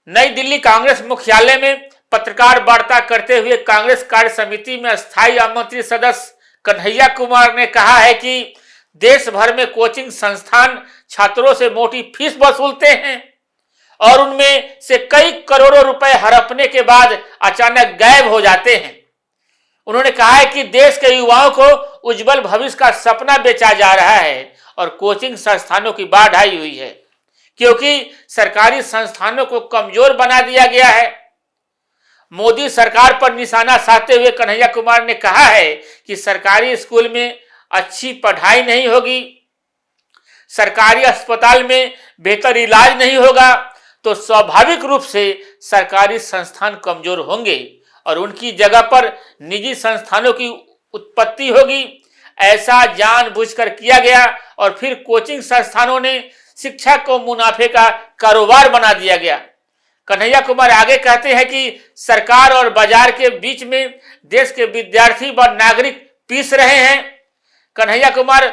नई दिल्ली कांग्रेस मुख्यालय में पत्रकार वार्ता करते हुए कांग्रेस कार्य समिति में स्थायी आमंत्रित सदस्य कन्हैया कुमार ने कहा है कि देश भर में कोचिंग संस्थान छात्रों से मोटी फीस वसूलते हैं और उनमें से कई करोड़ों रुपए हड़पने के बाद अचानक गायब हो जाते हैं। उन्होंने कहा है कि देश के युवाओं को उज्जवल भविष्य का सपना बेचा जा रहा है और कोचिंग संस्थानों की बाढ़ आई हुई है क्योंकि सरकारी संस्थानों को कमजोर बना दिया गया है। मोदी सरकार पर निशाना साधते हुए कन्हैया कुमार ने कहा है कि सरकारी स्कूल में अच्छी पढ़ाई नहीं होगी, सरकारी अस्पताल में बेहतर इलाज नहीं होगा तो स्वाभाविक रूप से सरकारी संस्थान कमजोर होंगे और उनकी जगह पर निजी संस्थानों की उत्पत्ति होगी। ऐसा जानबूझकर किया गया और फिर कोचिंग संस्थानों ने शिक्षा को मुनाफे का कारोबार बना दिया गया। कन्हैया कुमार आगे कहते हैं कि सरकार और बाजार के बीच में देश के विद्यार्थी व नागरिक पीस रहे हैं। कन्हैया कुमार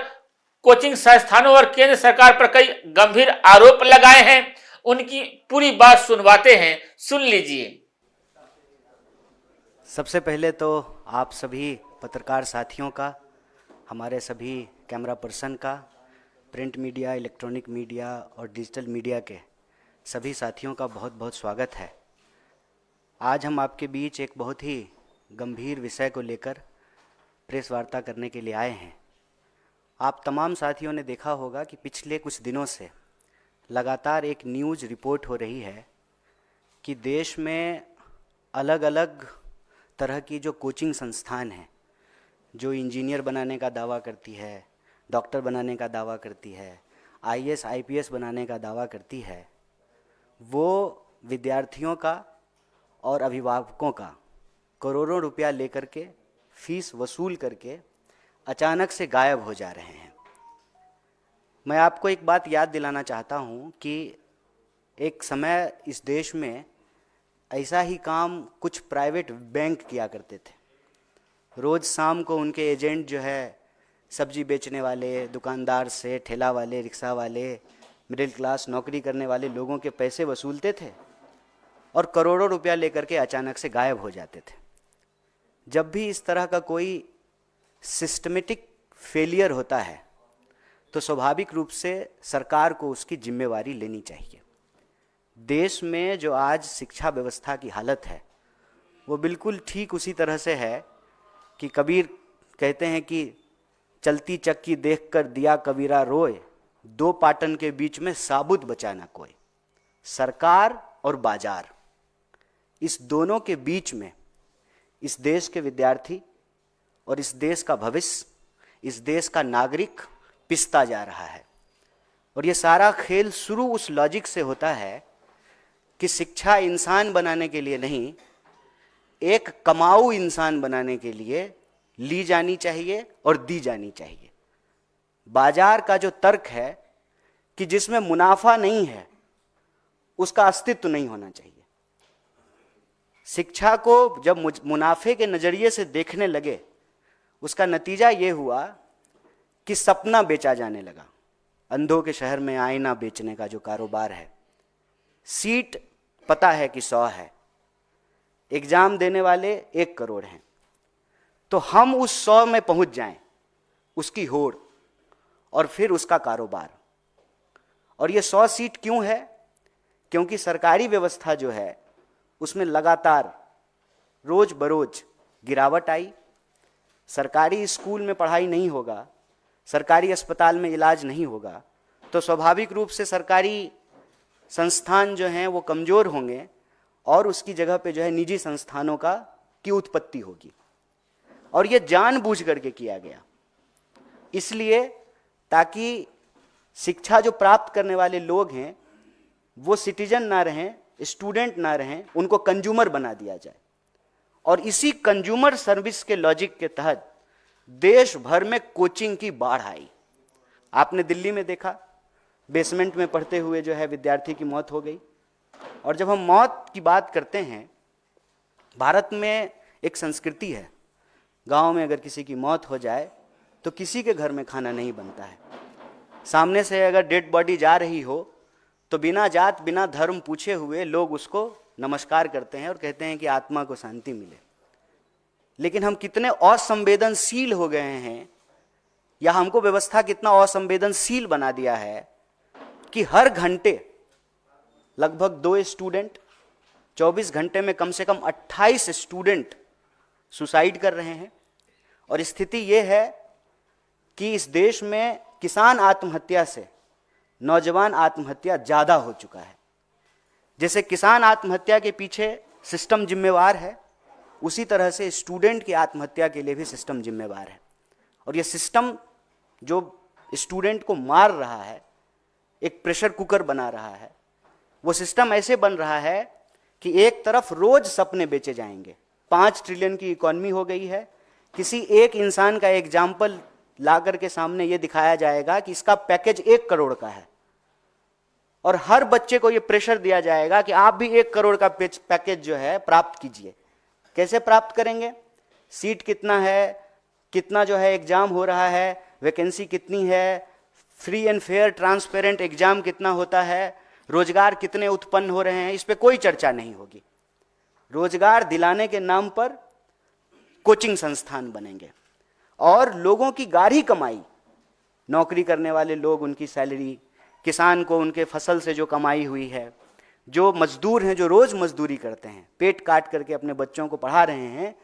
कोचिंग संस्थानों और केंद्र सरकार पर कई गंभीर आरोप लगाए हैं। उनकी पूरी बात सुनवाते हैं, सुन लीजिए। सबसे पहले तो आप सभी पत्रकार साथियों का, हमारे सभी कैमरा पर्सन का, प्रिंट मीडिया, इलेक्ट्रॉनिक मीडिया और डिजिटल मीडिया के सभी साथियों का बहुत बहुत स्वागत है। आज हम आपके बीच एक बहुत ही गंभीर विषय को लेकर प्रेस वार्ता करने के लिए आए हैं। आप तमाम साथियों ने देखा होगा कि पिछले कुछ दिनों से लगातार एक न्यूज़ रिपोर्ट हो रही है कि देश में अलग अलग तरह की जो कोचिंग संस्थान हैं, जो इंजीनियर बनाने का दावा करती है, डॉक्टर बनाने का दावा करती है, आईएएस आईपीएस बनाने का दावा करती है, वो विद्यार्थियों का और अभिभावकों का करोड़ों रुपया लेकर के फीस वसूल करके अचानक से गायब हो जा रहे हैं। मैं आपको एक बात याद दिलाना चाहता हूँ कि एक समय इस देश में ऐसा ही काम कुछ प्राइवेट बैंक किया करते थे। रोज़ शाम को उनके एजेंट जो है सब्जी बेचने वाले दुकानदार से, ठेला वाले, रिक्शा वाले, मिडिल क्लास नौकरी करने वाले लोगों के पैसे वसूलते थे और करोड़ों रुपया लेकर के अचानक से गायब हो जाते थे। जब भी इस तरह का कोई सिस्टमेटिक फेलियर होता है तो स्वाभाविक रूप से सरकार को उसकी जिम्मेवारी लेनी चाहिए। देश में जो आज शिक्षा व्यवस्था की हालत है वो बिल्कुल ठीक उसी तरह से है कि कबीर कहते हैं कि चलती चक्की देखकर दिया कबीरा रोए, दो पाटन के बीच में साबुत बचा ना कोई। सरकार और बाजार, इस दोनों के बीच में इस देश के विद्यार्थी और इस देश का भविष्य, इस देश का नागरिक पिसता जा रहा है। और ये सारा खेल शुरू उस लॉजिक से होता है कि शिक्षा इंसान बनाने के लिए नहीं, एक कमाऊ इंसान बनाने के लिए ली जानी चाहिए और दी जानी चाहिए। बाजार का जो तर्क है कि जिसमें मुनाफा नहीं है उसका अस्तित्व नहीं होना चाहिए। शिक्षा को जब मुनाफे के नजरिए से देखने लगे, उसका नतीजा ये हुआ कि सपना बेचा जाने लगा। अंधों के शहर में आईना बेचने का जो कारोबार है, सीट पता है कि 100 है, एग्जाम देने वाले 1 करोड़ हैं, तो हम उस 100 में पहुंच जाएं, उसकी होड़ और फिर उसका कारोबार। और ये 100 सीट क्यों है? क्योंकि सरकारी व्यवस्था जो है उसमें लगातार रोज बरोज गिरावट आई। सरकारी स्कूल में पढ़ाई नहीं होगा, सरकारी अस्पताल में इलाज नहीं होगा, तो स्वाभाविक रूप से सरकारी संस्थान जो हैं वो कमज़ोर होंगे और उसकी जगह पे जो है निजी संस्थानों की उत्पत्ति होगी। और ये जानबूझ करके किया गया, इसलिए ताकि शिक्षा जो प्राप्त करने वाले लोग हैं वो सिटीजन ना रहें, स्टूडेंट ना रहें, उनको कंज्यूमर बना दिया जाए। और इसी कंज्यूमर सर्विस के लॉजिक के तहत देश भर में कोचिंग की बाढ़ आई। आपने दिल्ली में देखा, बेसमेंट में पढ़ते हुए जो है विद्यार्थी की मौत हो गई। और जब हम मौत की बात करते हैं, भारत में एक संस्कृति है, गांव में अगर किसी की मौत हो जाए तो किसी के घर में खाना नहीं बनता है। सामने से अगर डेड बॉडी जा रही हो तो बिना जात बिना धर्म पूछे हुए लोग उसको नमस्कार करते हैं और कहते हैं कि आत्मा को शांति मिले। लेकिन हम कितने असंवेदनशील हो गए हैं, या हमको व्यवस्था कितना असंवेदनशील बना दिया है कि हर घंटे लगभग 2 स्टूडेंट, 24 घंटे में कम से कम 28 स्टूडेंट सुसाइड कर रहे हैं। और स्थिति यह है कि इस देश में किसान आत्महत्या से नौजवान आत्महत्या ज्यादा हो चुका है। जैसे किसान आत्महत्या के पीछे सिस्टम जिम्मेवार है, उसी तरह से स्टूडेंट की आत्महत्या के लिए भी सिस्टम जिम्मेवार है। और यह सिस्टम जो स्टूडेंट को मार रहा है, एक प्रेशर कुकर बना रहा है, वो सिस्टम ऐसे बन रहा है कि एक तरफ रोज सपने बेचे जाएंगे। 5 ट्रिलियन की इकोनॉमी हो गई है। किसी एक इंसान का एग्जाम्पल ला करके सामने ये दिखाया जाएगा कि इसका पैकेज 1 करोड़ का है, और हर बच्चे को ये प्रेशर दिया जाएगा कि आप भी 1 करोड़ का पैकेज जो है प्राप्त कीजिए। कैसे प्राप्त करेंगे? सीट कितना है, कितना जो है एग्जाम हो रहा है, वैकेंसी कितनी है, free and fair transparent exam कितना होता है, रोजगार कितने उत्पन्न हो रहे हैं, इस पे कोई चर्चा नहीं होगी। रोजगार दिलाने के नाम पर कोचिंग संस्थान बनेंगे और लोगों की गाढ़ी कमाई, नौकरी करने वाले लोग उनकी सैलरी, किसान को उनके फसल से जो कमाई हुई है, जो मजदूर हैं जो रोज मजदूरी करते हैं, पेट काट करके अपने बच्चों को पढ़ा रहे हैं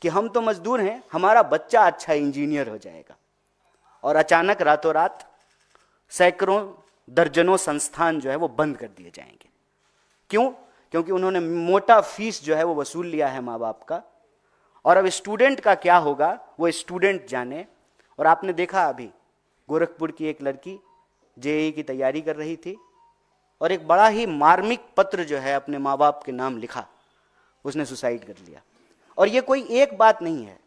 कि हम तो मजदूर हैं, हमारा बच्चा अच्छा इंजीनियर हो जाएगा। और अचानक रातों रात सैकड़ों दर्जनों संस्थान जो है वो बंद कर दिए जाएंगे। क्यों? क्योंकि उन्होंने मोटा फीस जो है वो वसूल लिया है माँ बाप का। और अब स्टूडेंट का क्या होगा वो स्टूडेंट जाने। और आपने देखा अभी गोरखपुर की एक लड़की जेईई की तैयारी कर रही थी और एक बड़ा ही मार्मिक पत्र जो है अपने माँ बाप के नाम लिखा, उसने सुसाइड कर लिया। और ये कोई एक बात नहीं है,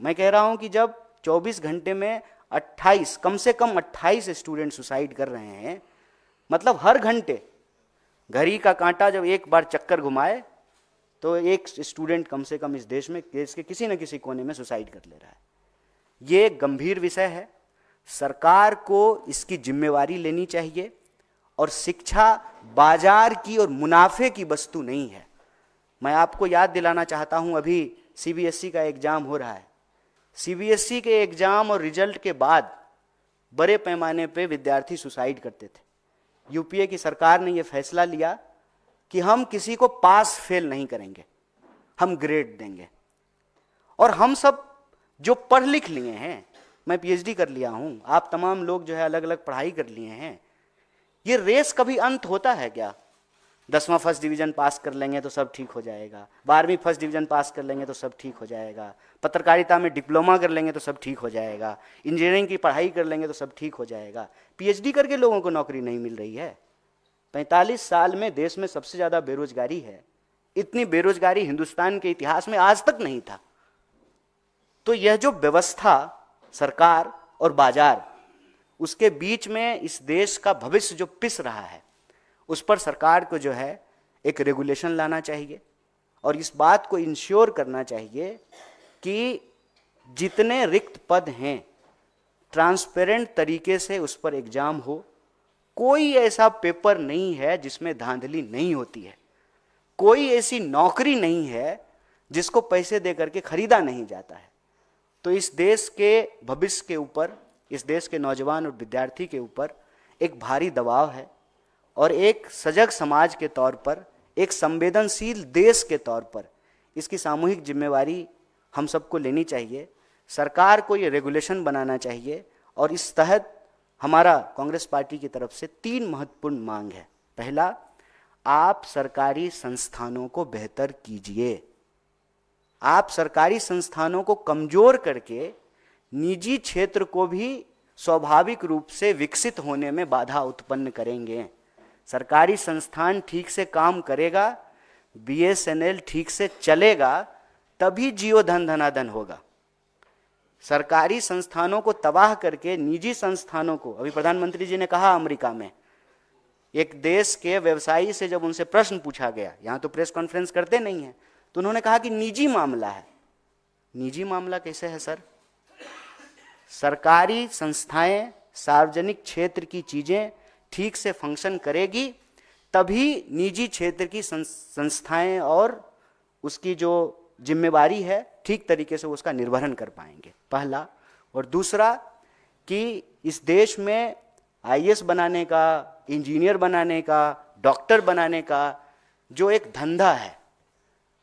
मैं कह रहा हूं कि जब 24 घंटे में 28, कम से कम 28 स्टूडेंट सुसाइड कर रहे हैं, मतलब हर घंटे घड़ी का कांटा जब एक बार चक्कर घुमाए तो एक स्टूडेंट कम से कम इस देश में, देश के किसी न किसी कोने में सुसाइड कर ले रहा है। ये गंभीर विषय है, सरकार को इसकी जिम्मेवारी लेनी चाहिए। और शिक्षा बाजार की और मुनाफे की वस्तु नहीं है। मैं आपको याद दिलाना चाहता हूं, अभी सीबीएसई का एग्जाम हो रहा है। सीबीएसई के एग्जाम और रिजल्ट के बाद बड़े पैमाने पे विद्यार्थी सुसाइड करते थे। यूपीए की सरकार ने यह फैसला लिया कि हम किसी को पास फेल नहीं करेंगे, हम ग्रेड देंगे। और हम सब जो पढ़ लिख लिए हैं, मैं पीएचडी कर लिया हूं, आप तमाम लोग जो है अलग अलग पढ़ाई कर लिए हैं, ये रेस कभी अंत होता है क्या? 10वां फर्स्ट डिवीजन पास कर लेंगे तो सब ठीक हो जाएगा, 12वीं फर्स्ट डिवीजन पास कर लेंगे तो सब ठीक हो जाएगा, पत्रकारिता में डिप्लोमा कर लेंगे तो सब ठीक हो जाएगा, इंजीनियरिंग की पढ़ाई कर लेंगे तो सब ठीक हो जाएगा। पीएचडी करके लोगों को नौकरी नहीं मिल रही है। 45 साल में देश में सबसे ज्यादा बेरोजगारी है। इतनी बेरोजगारी हिंदुस्तान के इतिहास में आज तक नहीं था। तो यह जो व्यवस्था, सरकार और बाजार, उसके बीच में इस देश का भविष्य जो पिस रहा है, उस पर सरकार को जो है एक रेगुलेशन लाना चाहिए और इस बात को इंश्योर करना चाहिए कि जितने रिक्त पद हैं ट्रांसपेरेंट तरीके से उस पर एग्जाम हो। कोई ऐसा पेपर नहीं है जिसमें धांधली नहीं होती है, कोई ऐसी नौकरी नहीं है जिसको पैसे दे करके खरीदा नहीं जाता है। तो इस देश के भविष्य के ऊपर, इस देश के नौजवान और विद्यार्थी के ऊपर एक भारी दबाव है और एक सजग समाज के तौर पर, एक संवेदनशील देश के तौर पर इसकी सामूहिक जिम्मेवारी हम सबको लेनी चाहिए। सरकार को ये रेगुलेशन बनाना चाहिए और इस तहत हमारा कांग्रेस पार्टी की तरफ से 3 महत्वपूर्ण मांग है। पहला, आप सरकारी संस्थानों को बेहतर कीजिए। आप सरकारी संस्थानों को कमजोर करके निजी क्षेत्र को भी स्वाभाविक रूप से विकसित होने में बाधा उत्पन्न करेंगे। सरकारी संस्थान ठीक से काम करेगा, बीएसएनएल ठीक से चलेगा, तभी जियो धन धनाधन होगा। सरकारी संस्थानों को तबाह करके निजी संस्थानों को, अभी प्रधानमंत्री जी ने कहा अमेरिका में एक देश के व्यवसायी से जब उनसे प्रश्न पूछा गया, यहां तो प्रेस कॉन्फ्रेंस करते नहीं है, तो उन्होंने कहा कि निजी मामला है। निजी मामला कैसे है सर? सरकारी संस्थाएं, सार्वजनिक क्षेत्र की चीजें ठीक से फंक्शन करेगी तभी निजी क्षेत्र की संस्थाएं और उसकी जो जिम्मेवारी है ठीक तरीके से उसका निर्वहन कर पाएंगे, पहला। और दूसरा कि इस देश में आईएएस बनाने का, इंजीनियर बनाने का, डॉक्टर बनाने का जो एक धंधा है,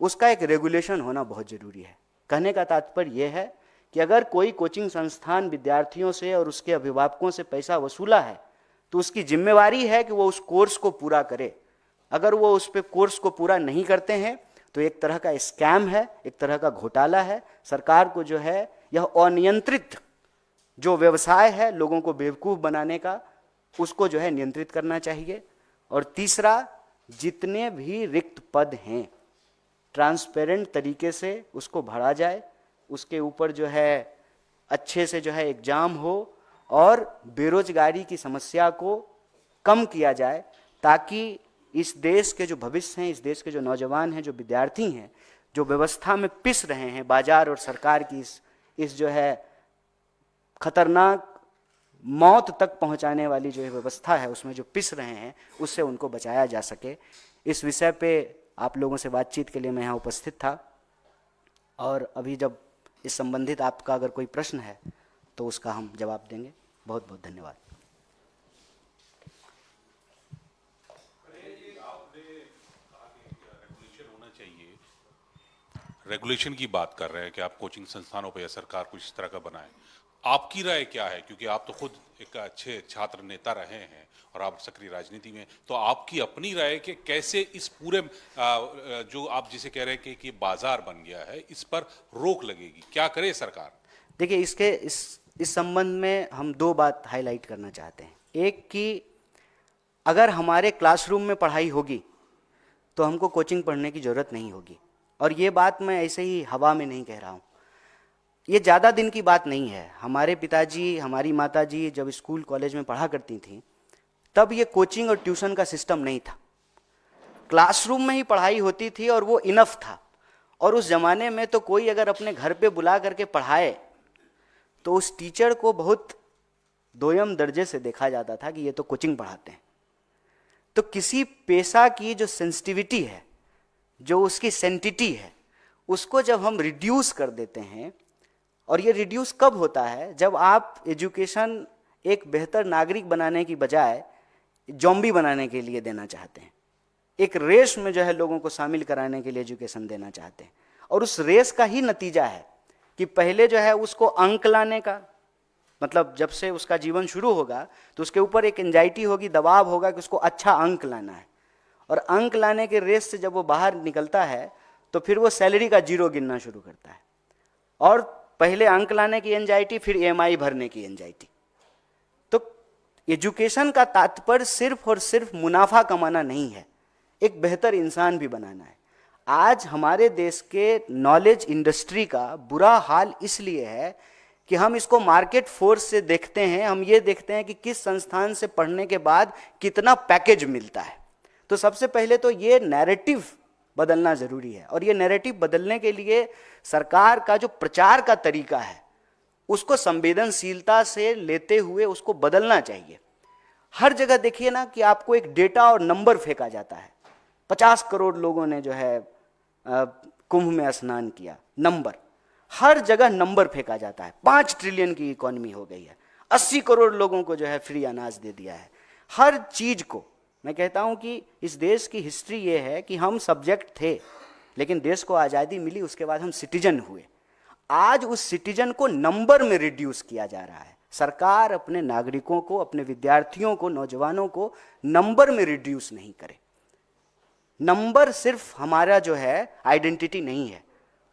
उसका एक रेगुलेशन होना बहुत जरूरी है। कहने का तात्पर्य यह है कि अगर कोई कोचिंग संस्थान विद्यार्थियों से और उसके अभिभावकों से पैसा वसूला है तो उसकी जिम्मेवारी है कि वो उस कोर्स को पूरा करे। अगर वो उस पे कोर्स को पूरा नहीं करते हैं तो एक तरह का स्कैम है, एक तरह का घोटाला है। सरकार को जो है यह अनियंत्रित जो व्यवसाय है लोगों को बेवकूफ़ बनाने का, उसको जो है नियंत्रित करना चाहिए। और तीसरा, जितने भी रिक्त पद हैं ट्रांसपेरेंट तरीके से उसको भरा जाए, उसके ऊपर जो है अच्छे से जो है एग्जाम हो और बेरोजगारी की समस्या को कम किया जाए, ताकि इस देश के जो भविष्य हैं, इस देश के जो नौजवान हैं, जो विद्यार्थी हैं, जो व्यवस्था में पिस रहे हैं, बाजार और सरकार की इस जो है खतरनाक मौत तक पहुंचाने वाली जो व्यवस्था है उसमें जो पिस रहे हैं, उससे उनको बचाया जा सके। इस विषय पे आप लोगों से बातचीत के लिए मैं यहाँ उपस्थित था। और अभी जब इस संबंधित आपका अगर कोई प्रश्न है तो उसका हम जवाब देंगे। बहुत बहुत धन्यवाद। रेगुलेशन की बात कर रहे हैं कि आप कोचिंग संस्थानों पर या सरकार कुछ इस तरह का बनाए, आपकी राय क्या है? क्योंकि आप तो खुद एक अच्छे छात्र नेता रहे हैं और आप सक्रिय राजनीति में, तो आपकी अपनी राय कि कैसे इस पूरे जो आप जिसे कह रहे हैं कि बाजार बन गया है, इस पर रोक लगेगी, क्या करे सरकार? देखिए, इस संबंध में हम दो बात हाईलाइट करना चाहते हैं। एक कि अगर हमारे क्लासरूम में पढ़ाई होगी तो हमको कोचिंग पढ़ने की ज़रूरत नहीं होगी। और ये बात मैं ऐसे ही हवा में नहीं कह रहा हूँ, ये ज़्यादा दिन की बात नहीं है। हमारे पिताजी, हमारी माताजी जब स्कूल कॉलेज में पढ़ा करती थीं तब ये कोचिंग और ट्यूशन का सिस्टम नहीं था। क्लासरूम में ही पढ़ाई होती थी और वो इनफ था। और उस ज़माने में तो कोई अगर अपने घर पे बुला करके पढ़ाए तो उस टीचर को बहुत दोयम दर्जे से देखा जाता था कि ये तो कोचिंग पढ़ाते हैं। तो किसी पेशा की जो सेंसिटिविटी है, जो उसकी सेंटिटी है, उसको जब हम रिड्यूस कर देते हैं, और ये रिड्यूस कब होता है? जब आप एजुकेशन एक बेहतर नागरिक बनाने की बजाय जॉम्बी बनाने के लिए देना चाहते हैं, एक रेस में जो है लोगों को शामिल कराने के लिए एजुकेशन देना चाहते हैं। और उस रेस का ही नतीजा है कि पहले जो है उसको अंक लाने का, मतलब जब से उसका जीवन शुरू होगा तो उसके ऊपर एक एंजाइटी होगी, दबाव होगा कि उसको अच्छा अंक लाना है। और अंक लाने के रेस से जब वो बाहर निकलता है तो फिर वो सैलरी का जीरो गिनना शुरू करता है। और पहले अंक लाने की एंजाइटी, फिर ईएमआई भरने की एंजाइटी। तो एजुकेशन का तात्पर्य सिर्फ और सिर्फ मुनाफा कमाना नहीं है, एक बेहतर इंसान भी बनाना है। आज हमारे देश के नॉलेज इंडस्ट्री का बुरा हाल इसलिए है कि हम इसको मार्केट फोर्स से देखते हैं। हम ये देखते हैं कि किस संस्थान से पढ़ने के बाद कितना पैकेज मिलता है। तो सबसे पहले तो ये नैरेटिव बदलना जरूरी है। और ये नैरेटिव बदलने के लिए सरकार का जो प्रचार का तरीका है उसको संवेदनशीलता से लेते हुए उसको बदलना चाहिए। हर जगह देखिए ना कि आपको एक डेटा और नंबर फेंका जाता है। 50 करोड़ लोगों ने जो है कुंभ में स्नान किया, नंबर, हर जगह नंबर फेंका जाता है। 5 ट्रिलियन की इकोनॉमी हो गई है, 80 करोड़ लोगों को जो है फ्री अनाज दे दिया है। हर चीज को मैं कहता हूं कि इस देश की हिस्ट्री ये है कि हम सब्जेक्ट थे, लेकिन देश को आज़ादी मिली, उसके बाद हम सिटीजन हुए। आज उस सिटीजन को नंबर में रिड्यूस किया जा रहा है। सरकार अपने नागरिकों को, अपने विद्यार्थियों को, नौजवानों को नंबर में रिड्यूस नहीं करे। नंबर सिर्फ हमारा जो है आइडेंटिटी नहीं है,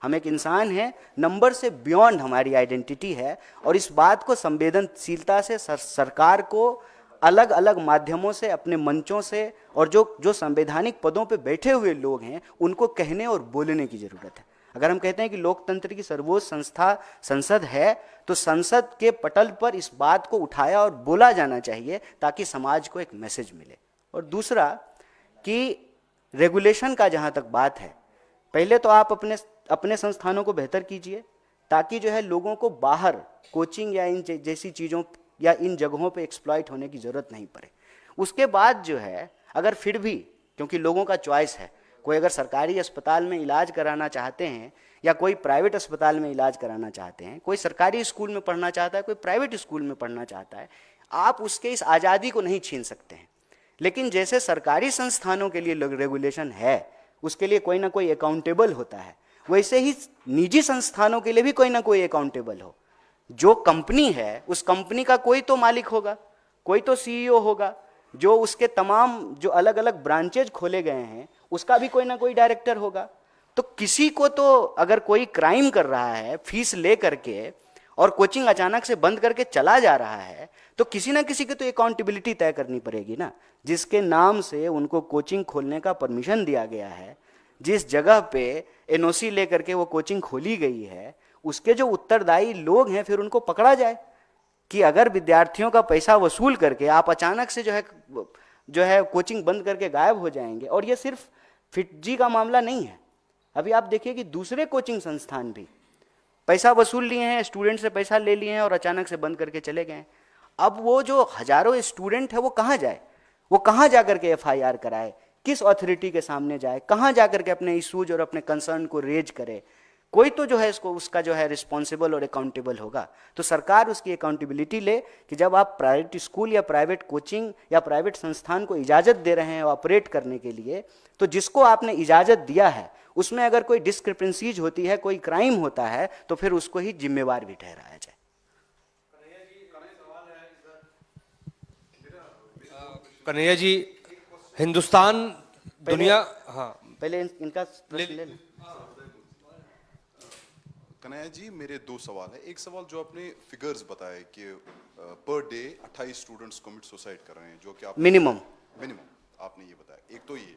हम एक इंसान हैं। नंबर से बियॉन्ड हमारी आइडेंटिटी है। और इस बात को संवेदनशीलता से सरकार को अलग अलग माध्यमों से, अपने मंचों से, और जो संवैधानिक पदों पे बैठे हुए लोग हैं उनको कहने और बोलने की जरूरत है। अगर हम कहते हैं कि लोकतंत्र की सर्वोच्च संस्था संसद है, तो संसद के पटल पर इस बात को उठाया और बोला जाना चाहिए ताकि समाज को एक मैसेज मिले। और दूसरा कि रेगुलेशन का जहाँ तक बात है, पहले तो आप अपने संस्थानों को बेहतर कीजिए ताकि जो है लोगों को बाहर कोचिंग या इन जैसी चीज़ों या इन जगहों पे एक्सप्लॉइट होने की ज़रूरत नहीं पड़े। उसके बाद जो है अगर फिर भी, क्योंकि लोगों का चॉइस है, कोई अगर सरकारी अस्पताल में इलाज कराना चाहते हैं या कोई प्राइवेट अस्पताल में इलाज कराना चाहते हैं, कोई सरकारी स्कूल में पढ़ना चाहता है, कोई प्राइवेट स्कूल में पढ़ना चाहता है, आप उसके इस आज़ादी को नहीं छीन सकते हैं। लेकिन जैसे सरकारी संस्थानों के लिए रेगुलेशन है, उसके लिए कोई ना कोई अकाउंटेबल होता है, वैसे ही निजी संस्थानों के लिए भी कोई ना कोई अकाउंटेबल हो। जो कंपनी है उस कंपनी का कोई तो मालिक होगा, कोई तो सीईओ होगा, जो उसके तमाम जो अलग अलग ब्रांचेज खोले गए हैं उसका भी कोई ना कोई डायरेक्टर होगा। तो किसी को तो अगर कोई क्राइम कर रहा है फीस ले करके और कोचिंग अचानक से बंद करके चला जा रहा है, तो किसी ना किसी की तो अकाउंटेबिलिटी तय करनी पड़ेगी ना। जिसके नाम से उनको कोचिंग खोलने का परमिशन दिया गया है, जिस जगह पे एनओसी लेकर के वो कोचिंग खोली गई है, उसके जो उत्तरदायी लोग हैं फिर उनको पकड़ा जाए कि अगर विद्यार्थियों का पैसा वसूल करके आप अचानक से जो है कोचिंग बंद करके गायब हो जाएंगे। और ये सिर्फ फिटजी का मामला नहीं है, अभी आप देखिए कि दूसरे कोचिंग संस्थान भी पैसा वसूल लिए हैं, स्टूडेंट से पैसा ले लिए हैं और अचानक से बंद करके चले गए। अब वो जो हजारों स्टूडेंट है वो कहाँ जाए, वो कहाँ जाकर के एफआईआर कराए, किस अथॉरिटी के सामने जाए, कहाँ जाकर के अपने इश्यूज और अपने कंसर्न को रेज करे। कोई तो जो है इसको उसका जो है रिस्पॉन्सिबल और अकाउंटेबल होगा। तो सरकार उसकी अकाउंटेबिलिटी ले कि जब आप प्राइवेट स्कूल या प्राइवेट कोचिंग या प्राइवेट संस्थान को इजाज़त दे रहे हैं ऑपरेट करने के लिए, तो जिसको आपने इजाज़त दिया है उसमें अगर कोई डिस्क्रिपेंसीज होती है, कोई क्राइम होता है, तो फिर उसको ही जिम्मेवार भी ठहराया जाए। कन्हैया जी, हिंदुस्तान दुनिया, हाँ पहले इनका प्रश्न ले लें। कन्हैया जी, मेरे दो सवाल है। एक सवाल जो आपने फिगर्स बताए कि per day 28 students commit suicide कर रहे हैं, जो कि आप मिनिमम आपने ये बताया। एक तो ये,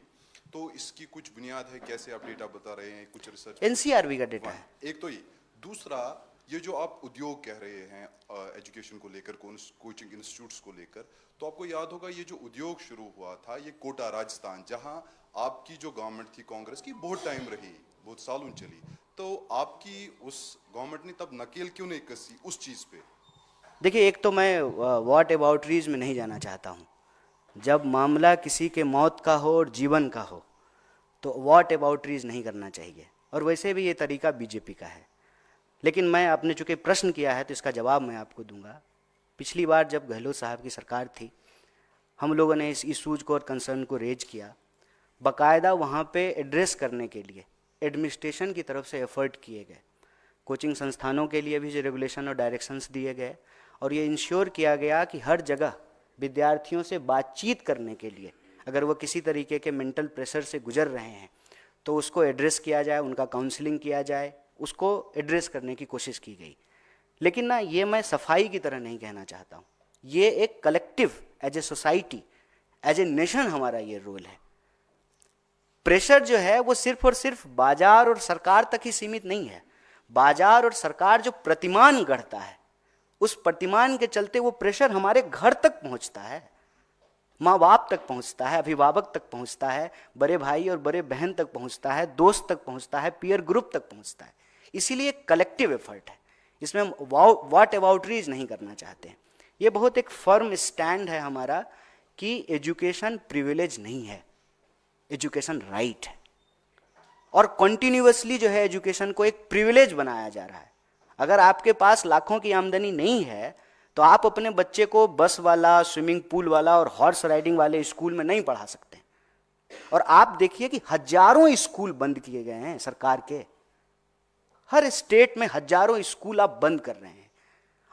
तो इसकी कुछ बुनियाद है, कैसे आप डेटा बता रहे हैं, कुछ रिसर्च? एनसीआरबी का डेटा है। एक तो ये, दूसरा ये जो आप उद्योग कह रहे हैं एजुकेशन को लेकर, कोचिंग इंस्टीट्यूट्स को लेकर, तो आपको याद होगा ये जो उद्योग शुरू हुआ था ये कोटा राजस्थान, जहां आपकी जो गवर्नमेंट थी कांग्रेस की, बहुत टाइम रही, बहुत सालों चली, तो आपकी उस गवर्नमेंट ने तब नकेल क्यों नहीं कसी उस चीज पे? देखिए, एक तो मैं व्हाट अबाउटरीज में नहीं जाना चाहता हूँ। जब मामला किसी के मौत का हो और जीवन का हो तो व्हाट अबाउटरीज नहीं करना चाहिए, और वैसे भी ये तरीका बीजेपी का है। लेकिन मैं, आपने चूंकि प्रश्न किया है तो इसका जवाब मैं आपको दूंगा। पिछली बार जब गहलोत साहब की सरकार थी, हम लोगों ने इस इशूज को और कंसर्न को रेज किया, बाकायदा वहाँ पे एड्रेस करने के लिए एडमिनिस्ट्रेशन की तरफ से एफर्ट किए गए। कोचिंग संस्थानों के लिए भी जो रेगुलेशन और डायरेक्शंस दिए गए, और ये इंश्योर किया गया कि हर जगह विद्यार्थियों से बातचीत करने के लिए, अगर वो किसी तरीके के मेंटल प्रेशर से गुजर रहे हैं तो उसको एड्रेस किया जाए, उनका काउंसलिंग किया जाए, उसको एड्रेस करने की कोशिश की गई। लेकिन ना, ये मैं सफाई की तरह नहीं कहना चाहता हूँ, ये एक collective as a society, as a nation हमारा ये रोल है। प्रेशर जो है वो सिर्फ और सिर्फ बाजार और सरकार तक ही सीमित नहीं है। बाजार और सरकार जो प्रतिमान गढ़ता है, उस प्रतिमान के चलते वो प्रेशर हमारे घर तक पहुंचता है, माँ बाप तक पहुंचता है, अभिभावक तक पहुंचता है, बड़े भाई और बड़े बहन तक पहुंचता है, दोस्त तक पहुंचता है, पीयर ग्रुप तक पहुंचता है। इसीलिए कलेक्टिव एफर्ट है, इसमें हम व्हाट अबाउटरीज नहीं करना चाहते हैं। ये बहुत एक फर्म स्टैंड है हमारा कि एजुकेशन प्रिविलेज नहीं है, एजुकेशन राइट है। और कंटिन्यूअसली जो है एजुकेशन को एक प्रिविलेज बनाया जा रहा है। अगर आपके पास लाखों की आमदनी नहीं है तो आप अपने बच्चे को बस वाला, स्विमिंग पूल वाला और हॉर्स राइडिंग वाले स्कूल में नहीं पढ़ा सकते। और आप देखिए कि हजारों स्कूल बंद किए गए हैं सरकार के, हर स्टेट में हजारों स्कूल आप बंद कर रहे हैं।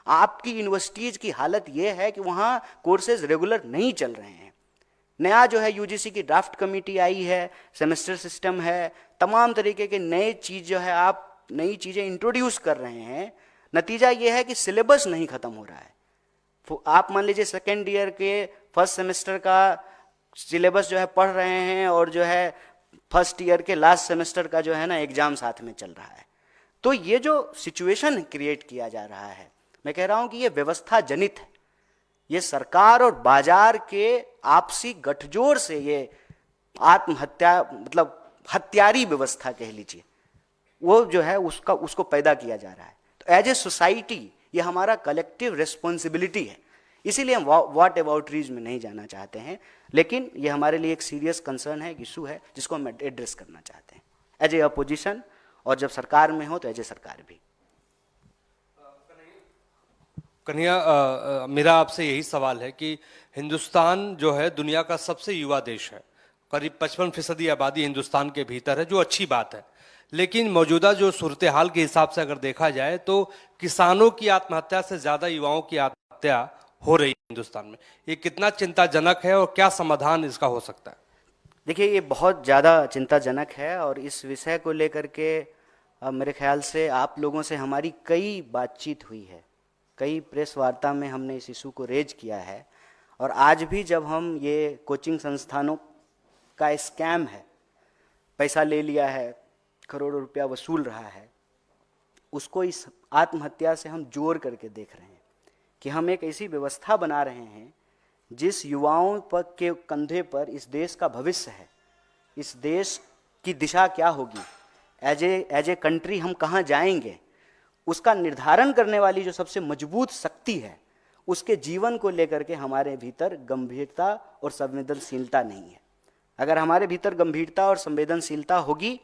आपकी यूनिवर्सिटीज की हालत यह है कि वहां कोर्सेज रेगुलर नहीं चल रहे हैं। नया जो है यूजीसी की ड्राफ्ट कमेटी आई है, सेमेस्टर सिस्टम है, तमाम तरीके के नए चीज जो है आप नई चीजें इंट्रोड्यूस कर रहे हैं। नतीजा ये है कि सिलेबस नहीं खत्म हो रहा है। आप मान लीजिए सेकेंड ईयर के फर्स्ट सेमेस्टर का सिलेबस जो है पढ़ रहे हैं और जो है फर्स्ट ईयर के लास्ट सेमेस्टर का जो है ना एग्जाम साथ में चल रहा है। तो ये जो सिचुएशन क्रिएट किया जा रहा है, मैं कह रहा हूं कि ये व्यवस्था जनित है। ये सरकार और बाजार के आपसी गठजोड़ से ये आत्महत्या, मतलब हत्यारी व्यवस्था कह लीजिए, वो जो है उसको पैदा किया जा रहा है। तो एज ए सोसाइटी ये हमारा कलेक्टिव रिस्पॉन्सिबिलिटी है। इसीलिए हम व्हाट अबाउटरीज में नहीं जाना चाहते हैं, लेकिन ये हमारे लिए एक सीरियस कंसर्न है, एक इशू है जिसको हम एड्रेस करना चाहते हैं एज ए अपोजिशन, और जब सरकार में हो तो एज ए सरकार भी। कन्हैया, मेरा आपसे यही सवाल है कि हिंदुस्तान जो है दुनिया का सबसे युवा देश है, करीब 55% आबादी हिंदुस्तान के भीतर है, जो अच्छी बात है। लेकिन मौजूदा जो सूरत हाल के हिसाब से अगर देखा जाए तो किसानों की आत्महत्या से ज्यादा युवाओं की आत्महत्या हो रही है हिंदुस्तान में। ये कितना चिंताजनक है और क्या समाधान इसका हो सकता है? देखिए, ये बहुत ज़्यादा चिंताजनक है और इस विषय को लेकर के मेरे ख्याल से आप लोगों से हमारी कई बातचीत हुई है, कई प्रेस वार्ता में हमने इस इशू को रेज किया है। और आज भी जब हम ये कोचिंग संस्थानों का स्कैम है, पैसा ले लिया है, करोड़ों रुपया वसूल रहा है, उसको इस आत्महत्या से हम जोड़ करके देख रहे हैं कि हम एक ऐसी व्यवस्था बना रहे हैं जिस युवाओं पर के कंधे पर इस देश का भविष्य है, इस देश की दिशा क्या होगी, एज ए कंट्री हम कहाँ जाएंगे, उसका निर्धारण करने वाली जो सबसे मजबूत शक्ति है, उसके जीवन को लेकर के हमारे भीतर गंभीरता और संवेदनशीलता नहीं है। अगर हमारे भीतर गंभीरता और संवेदनशीलता होगी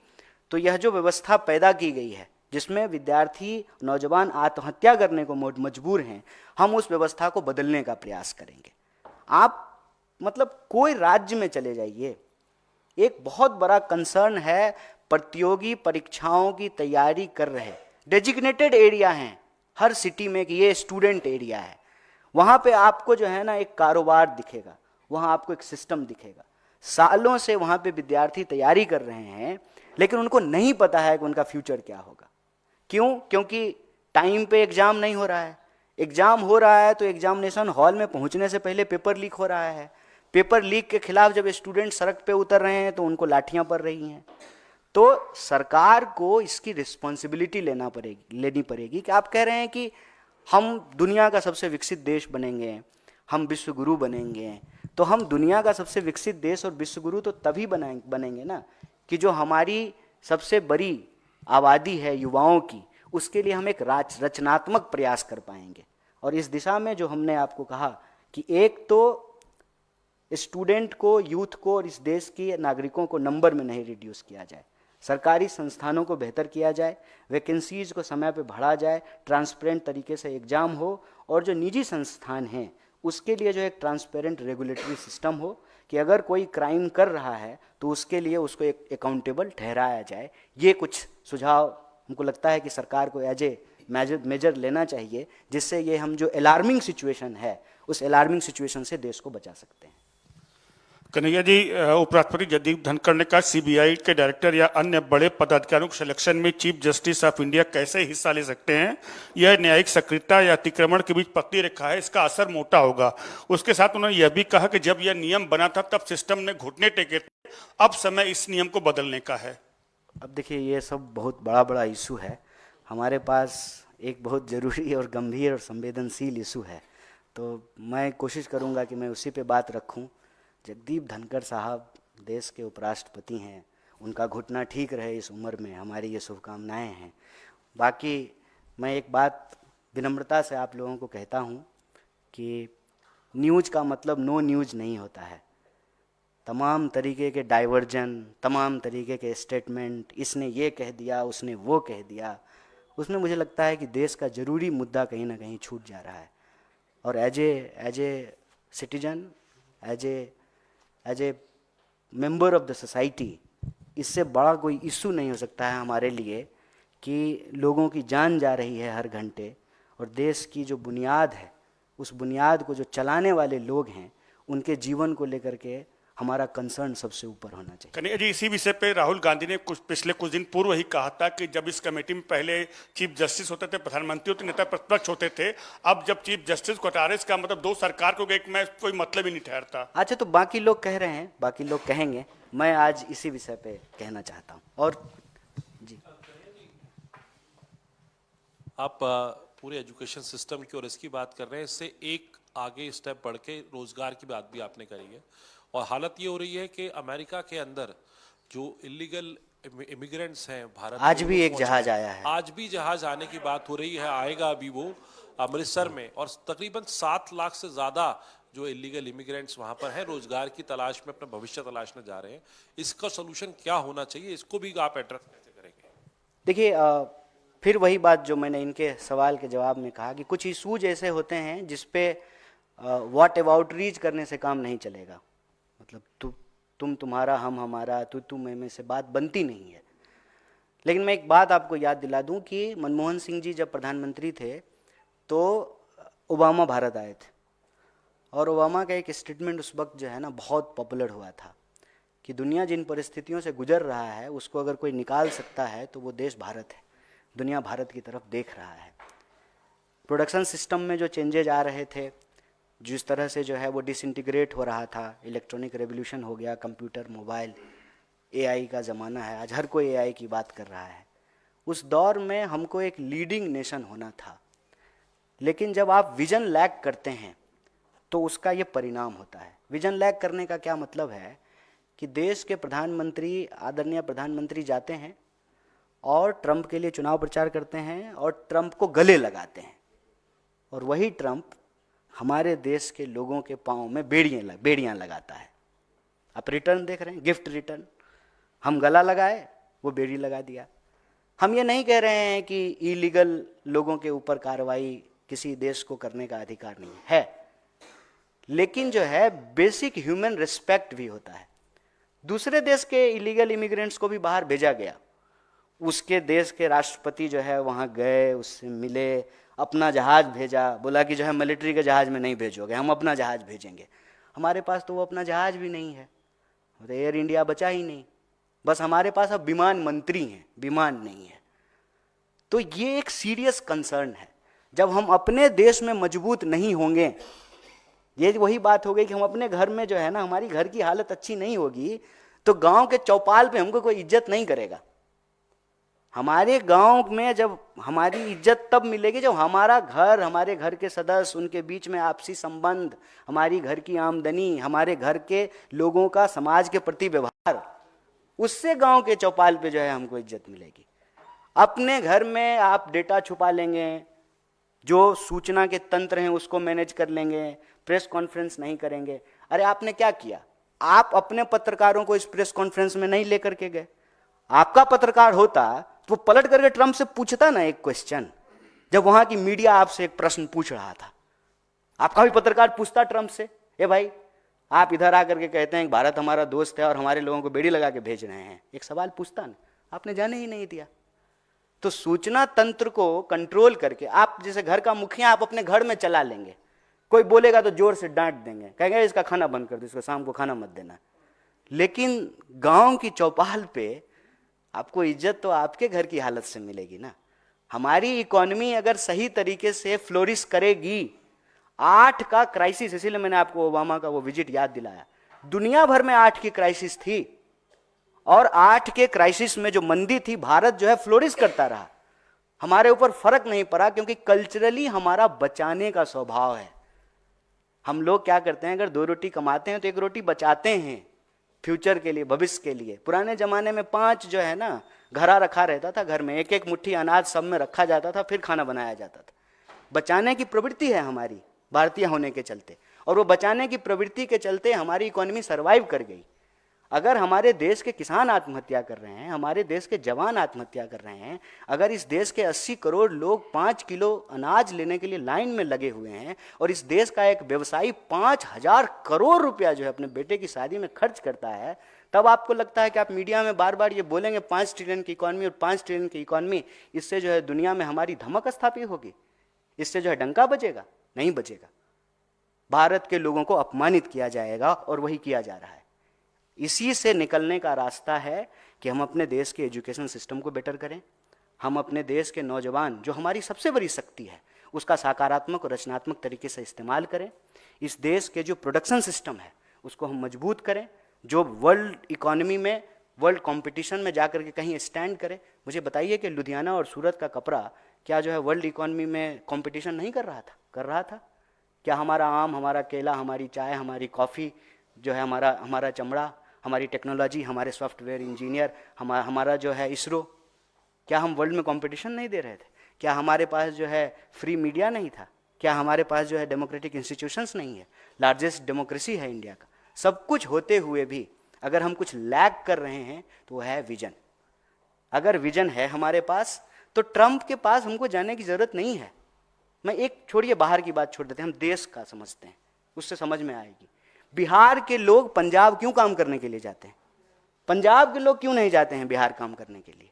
तो यह जो व्यवस्था पैदा की गई है जिसमें विद्यार्थी नौजवान आत्महत्या करने को मजबूर हैं, हम उस व्यवस्था को बदलने का प्रयास करेंगे। आप मतलब कोई राज्य में चले जाइए, एक बहुत बड़ा कंसर्न है, प्रतियोगी परीक्षाओं की तैयारी कर रहे डेजिग्नेटेड एरिया हैं हर सिटी में कि ये स्टूडेंट एरिया है, वहाँ पे आपको जो है ना एक कारोबार दिखेगा, वहाँ आपको एक सिस्टम दिखेगा। सालों से वहाँ पे विद्यार्थी तैयारी कर रहे हैं लेकिन उनको नहीं पता है कि उनका फ्यूचर क्या होगा। क्यों? क्योंकि टाइम पे एग्जाम नहीं हो रहा है। एग्जाम हो रहा है तो एग्जामिनेशन हॉल में पहुंचने से पहले पेपर लीक हो रहा है। पेपर लीक के खिलाफ जब स्टूडेंट सड़क पे उतर रहे हैं तो उनको लाठियां पड़ रही हैं। तो सरकार को इसकी रिस्पॉन्सिबिलिटी लेनी पड़ेगी कि आप कह रहे हैं कि हम दुनिया का सबसे विकसित देश बनेंगे, हम विश्व गुरु बनेंगे, तो हम दुनिया का सबसे विकसित देश और विश्व गुरु तो तभी बनेंगे ना कि जो हमारी सबसे बड़ी आबादी है युवाओं की, उसके लिए हम एक रचनात्मक प्रयास कर पाएंगे। और इस दिशा में जो हमने आपको कहा कि एक तो स्टूडेंट को, यूथ को और इस देश के नागरिकों को नंबर में नहीं रिड्यूस किया जाए, सरकारी संस्थानों को बेहतर किया जाए, वैकेंसीज को समय पे बढ़ा जाए, ट्रांसपेरेंट तरीके से एग्जाम हो, और जो निजी संस्थान हैं उसके लिए जो एक ट्रांसपेरेंट रेगुलेटरी सिस्टम हो कि अगर कोई क्राइम कर रहा है तो उसके लिए उसको एक अकाउंटेबल ठहराया जाए। ये कुछ सुझाव हमको लगता है कि सरकार को एज ए मेजर लेना चाहिए, जिससे ये हम जो अलार्मिंग सिचुएशन है उस अलार्मिंग सिचुएशन से देश को बचा सकते हैं। कन्हैया जी, उपराष्ट्रपति जगदीप धनखड़ ने कहा सीबीआई के डायरेक्टर या अन्य बड़े पदाधिकारियों के सिलेक्शन में चीफ जस्टिस ऑफ इंडिया कैसे हिस्सा ले सकते हैं? यह न्यायिक सक्रियता या अतिक्रमण के बीच पतली रेखा है, इसका असर मोटा होगा। उसके साथ उन्होंने यह भी कहा कि जब यह नियम बना था तब सिस्टम ने घुटने टेके थे, अब समय इस नियम को बदलने का है। अब देखिए, ये सब बहुत बड़ा इशू है। हमारे पास एक बहुत ज़रूरी और गंभीर और संवेदनशील इशू है, तो मैं कोशिश करूँगा कि मैं उसी पे बात रखूँ। जगदीप धनखड़ साहब देश के उपराष्ट्रपति हैं, उनका घुटना ठीक रहे इस उम्र में, हमारी ये शुभकामनाएं हैं। बाकी मैं एक बात विनम्रता से आप लोगों को कहता हूँ कि न्यूज़ का मतलब नो न्यूज़ नहीं होता है। तमाम तरीके के डाइवर्जन, तमाम तरीके के स्टेटमेंट, इसने ये कह दिया, उसने वो कह दिया, उसमें मुझे लगता है कि देश का ज़रूरी मुद्दा कहीं ना कहीं छूट जा रहा है। और as a citizen, as a member of the society, इससे बड़ा कोई इशू नहीं हो सकता है हमारे लिए कि लोगों की जान जा रही है हर घंटे, और देश की जो बुनियाद है, उस बुनियाद को जो चलाने वाले लोग हैं, उनके जीवन को लेकर के हमारा कंसर्न सबसे ऊपर होना चाहिए। कन्हैया जी, इसी विषय पे राहुल गांधी ने पिछले कुछ दिन पूर्व ही कहा था कि जब इस कमेटी में पहले चीफ जस्टिस होते थे, प्रधानमंत्री होते, नेता प्रतिपक्ष होते थे, अब जब चीफ जस्टिस को हटा रहे, इसका मतलब दो सरकार को एक में कोई मतलब ही नहीं ठहरता। अच्छा, तो बाकी लोग कह रहे हैं, बाकी लोग कहेंगे, मैं आज इसी विषय पे कहना चाहता हूँ। और जी, आप पूरे एजुकेशन सिस्टम की और इसकी बात कर रहे हैं, इससे एक आगे स्टेप बढ़ के रोजगार की बात भी आपने करी है। और हालत ये हो रही है कि अमेरिका के अंदर जो इलीगल इमिग्रेंट्स हैं भारत आज में, भी वो एक पहुंच जहाज रहे आया हैं। है। आज भी जहाज आने की बात हो रही है, आएगा अभी वो अमृतसर में, और तकरीबन 7 लाख से ज्यादा जो इलीगल इमिग्रेंट्स वहां पर हैं, रोजगार की तलाश में अपना भविष्य तलाशने जा रहे हैं। इसका सोल्यूशन क्या होना चाहिए, इसको भी आप एड्रेस कैसे करेंगे? देखिए, फिर वही बात जो मैंने इनके सवाल के जवाब में कहा कि कुछ इशूज ऐसे होते हैं जिसपे व्हाट अबाउट रीच करने से काम नहीं चलेगा। मतलब तुम तुम्हारा, हम हमारा, तू मैं से बात बनती नहीं है। लेकिन मैं एक बात आपको याद दिला दूं कि मनमोहन सिंह जी जब प्रधानमंत्री थे तो ओबामा भारत आए थे, और ओबामा का एक स्टेटमेंट उस वक्त जो है ना बहुत पॉपुलर हुआ था कि दुनिया जिन परिस्थितियों से गुजर रहा है उसको अगर कोई निकाल सकता है तो वो देश भारत है। दुनिया भारत की तरफ देख रहा है। प्रोडक्शन सिस्टम में जो चेंजेज आ रहे थे, जिस तरह से जो है वो डिसइंटीग्रेट हो रहा था, इलेक्ट्रॉनिक रेवोल्यूशन हो गया, कंप्यूटर, मोबाइल, एआई का ज़माना है, आज हर कोई एआई की बात कर रहा है। उस दौर में हमको एक लीडिंग नेशन होना था। लेकिन जब आप विजन लैक करते हैं तो उसका ये परिणाम होता है। विजन लैक करने का क्या मतलब है कि देश के प्रधानमंत्री, आदरणीय प्रधानमंत्री जाते हैं और ट्रंप के लिए चुनाव प्रचार करते हैं और ट्रंप को गले लगाते हैं, और वही ट्रंप हमारे देश के लोगों के पाँव में बेड़ियाँ लगाता है। आप रिटर्न देख रहे हैं, गिफ्ट रिटर्न। हम गला लगाए, वो बेड़ी लगा दिया। हम ये नहीं कह रहे हैं कि इलीगल लोगों के ऊपर कार्रवाई किसी देश को करने का अधिकार नहीं है, लेकिन जो है बेसिक ह्यूमन रिस्पेक्ट भी होता है। दूसरे देश के इलीगल इमिग्रेंट्स को भी बाहर भेजा गया। उसके देश के राष्ट्रपति जो है वहाँ गए, उससे मिले, अपना जहाज भेजा, बोला कि जो है मिलिट्री के जहाज में नहीं भेजोगे, हम अपना जहाज भेजेंगे। हमारे पास तो वो अपना जहाज भी नहीं है, तो एयर इंडिया बचा ही नहीं। बस हमारे पास अब विमान मंत्री हैं, विमान नहीं है। तो ये एक सीरियस कंसर्न है। जब हम अपने देश में मजबूत नहीं होंगे, ये वही बात हो गई कि हम अपने घर में जो है ना, हमारी घर की हालत अच्छी नहीं होगी तो गांव के चौपाल पे हमको कोई इज्जत नहीं करेगा। हमारे गांव में जब हमारी इज्जत तब मिलेगी जब हमारा घर, हमारे घर के सदस्य, उनके बीच में आपसी संबंध, हमारी घर की आमदनी, हमारे घर के लोगों का समाज के प्रति व्यवहार, उससे गांव के चौपाल पे जो है हमको इज्जत मिलेगी। अपने घर में आप डेटा छुपा लेंगे, जो सूचना के तंत्र हैं उसको मैनेज कर लेंगे, प्रेस कॉन्फ्रेंस नहीं करेंगे। अरे आपने क्या किया? आप अपने पत्रकारों को इस प्रेस कॉन्फ्रेंस में नहीं लेकर के गए। आपका पत्रकार होता तो वो पलट करके ट्रंप से पूछता ना एक क्वेश्चन, जब वहां की मीडिया आपसे एक प्रश्न पूछ रहा था। आपका भी पत्रकार पूछता ट्रंप से, ए भाई आप इधर आकर के कहते हैं भारत हमारा दोस्त है और हमारे लोगों को बेड़ी लगा के भेज रहे हैं, एक सवाल पूछता ना, आपने जाने ही नहीं दिया। तो सूचना तंत्र को कंट्रोल करके, आप जैसे घर का मुखिया आप अपने घर में चला लेंगे, कोई बोलेगा तो जोर से डांट देंगे, कहेंगे इसका खाना बंद कर दो, इसको शाम को खाना मत देना। लेकिन गांव की चौपाल पे आपको इज्जत तो आपके घर की हालत से मिलेगी ना। हमारी इकोनॉमी अगर सही तरीके से फ्लोरिश करेगी, 8 का क्राइसिस, इसीलिए मैंने आपको ओबामा का वो विजिट याद दिलाया। दुनिया भर में 8 की क्राइसिस थी, और 8 के क्राइसिस में जो मंदी थी, भारत जो है फ्लोरिश करता रहा। हमारे ऊपर फर्क नहीं पड़ा, क्योंकि कल्चरली हमारा बचाने का स्वभाव है। हम लोग क्या करते हैं, अगर 2 रोटी कमाते हैं तो 1 रोटी बचाते हैं फ्यूचर के लिए, भविष्य के लिए। पुराने जमाने में 5 जो है ना घड़ा रखा रहता था, घर में 1-1 मुट्ठी अनाज सब में रखा जाता था, फिर खाना बनाया जाता था। बचाने की प्रवृत्ति है हमारी, भारतीय होने के चलते, और वो बचाने की प्रवृत्ति के चलते हमारी इकोनॉमी सर्वाइव कर गई। अगर हमारे देश के किसान आत्महत्या कर रहे हैं, हमारे देश के जवान आत्महत्या कर रहे हैं, अगर इस देश के 80 करोड़ लोग 5 किलो अनाज लेने के लिए लाइन में लगे हुए हैं, और इस देश का एक व्यवसायी 5000 करोड़ रुपया जो है अपने बेटे की शादी में खर्च करता है, तब आपको लगता है कि आप मीडिया में बार बार ये बोलेंगे 5 ट्रिलियन की इकॉनमी और 5 ट्रिलियन की इकॉनमी, इससे जो है दुनिया में हमारी धमक स्थापित होगी, इससे जो है डंका बजेगा? नहीं बजेगा। भारत के लोगों को अपमानित किया जाएगा, और वही किया जा रहा है। इसी से निकलने का रास्ता है कि हम अपने देश के एजुकेशन सिस्टम को बेटर करें। हम अपने देश के नौजवान, जो हमारी सबसे बड़ी शक्ति है, उसका सकारात्मक और रचनात्मक तरीके से इस्तेमाल करें। इस देश के जो प्रोडक्शन सिस्टम है उसको हम मजबूत करें, जो वर्ल्ड इकोनॉमी में, वर्ल्ड कंपटीशन में जाकर के कहीं स्टैंड करें। मुझे बताइए कि लुधियाना और सूरत का कपड़ा क्या जो है वर्ल्ड इकोनॉमी में कंपटीशन नहीं कर रहा था? कर रहा था। क्या हमारा आम, हमारा केला, हमारी चाय, हमारी कॉफ़ी जो है, हमारा चमड़ा, हमारी टेक्नोलॉजी, हमारे सॉफ्टवेयर इंजीनियर, हमारा जो है इसरो, क्या हम वर्ल्ड में कंपटीशन नहीं दे रहे थे? क्या हमारे पास जो है फ्री मीडिया नहीं था? क्या हमारे पास जो है डेमोक्रेटिक इंस्टीट्यूशंस नहीं है? लार्जेस्ट डेमोक्रेसी है इंडिया का। सब कुछ होते हुए भी अगर हम कुछ लैग कर रहे हैं तो वो है विजन। अगर विजन है हमारे पास तो ट्रंप के पास हमको जाने की जरूरत नहीं है। मैं एक छोड़िए, बाहर की बात छोड़ देते हैं, हम देश का समझते हैं, उससे समझ में आएगी। बिहार के लोग पंजाब क्यों काम करने के लिए जाते हैं? पंजाब के लोग क्यों नहीं जाते हैं बिहार काम करने के लिए?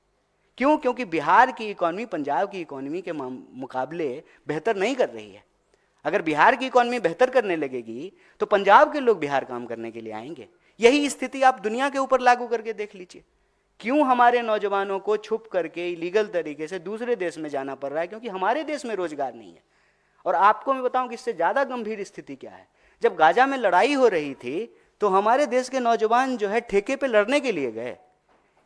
क्यों? क्योंकि बिहार की इकॉनमी पंजाब की इकॉनमी के मुकाबले बेहतर नहीं कर रही है। अगर बिहार की इकॉनमी बेहतर करने लगेगी तो पंजाब के लोग बिहार काम करने के लिए आएंगे। यही स्थिति आप दुनिया के ऊपर लागू करके देख लीजिए। क्यों हमारे नौजवानों को छुप करके इलीगल तरीके से दूसरे देश में जाना पड़ रहा है? क्योंकि हमारे देश में रोजगार नहीं है। और आपको मैं बताऊं कि इससे ज्यादा गंभीर स्थिति क्या है। जब गाजा में लड़ाई हो रही थी तो हमारे देश के नौजवान जो है ठेके पे लड़ने के लिए गए।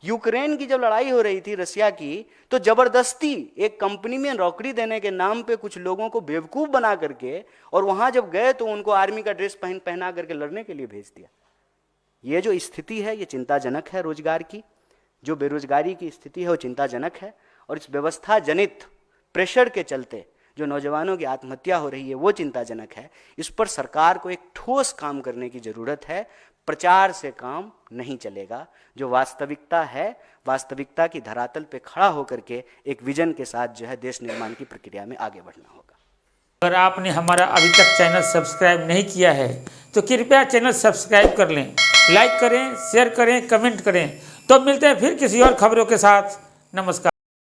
यूक्रेन की जब लड़ाई हो रही थी रसिया की, तो जबरदस्ती एक कंपनी में नौकरी देने के नाम पे कुछ लोगों को बेवकूफ बना करके और वहां जब गए तो उनको आर्मी का ड्रेस पहना करके लड़ने के लिए भेज दिया। ये जो स्थिति है ये चिंताजनक है। रोजगार की जो बेरोजगारी की स्थिति है वो चिंताजनक है। और इस व्यवस्था जनित प्रेशर के चलते जो नौजवानों की आत्महत्या हो रही है वो चिंताजनक है। इस पर सरकार को एक ठोस काम करने की जरूरत है। प्रचार से काम नहीं चलेगा। जो वास्तविकता है, वास्तविकता की धरातल पे खड़ा होकर के एक विजन के साथ जो है देश निर्माण की प्रक्रिया में आगे बढ़ना होगा। अगर आपने हमारा अभी तक चैनल सब्सक्राइब नहीं किया है तो कृपया चैनल सब्सक्राइब कर लें, लाइक करें, शेयर करें, कमेंट करें। तो मिलते हैं फिर किसी और खबरों के साथ। नमस्कार।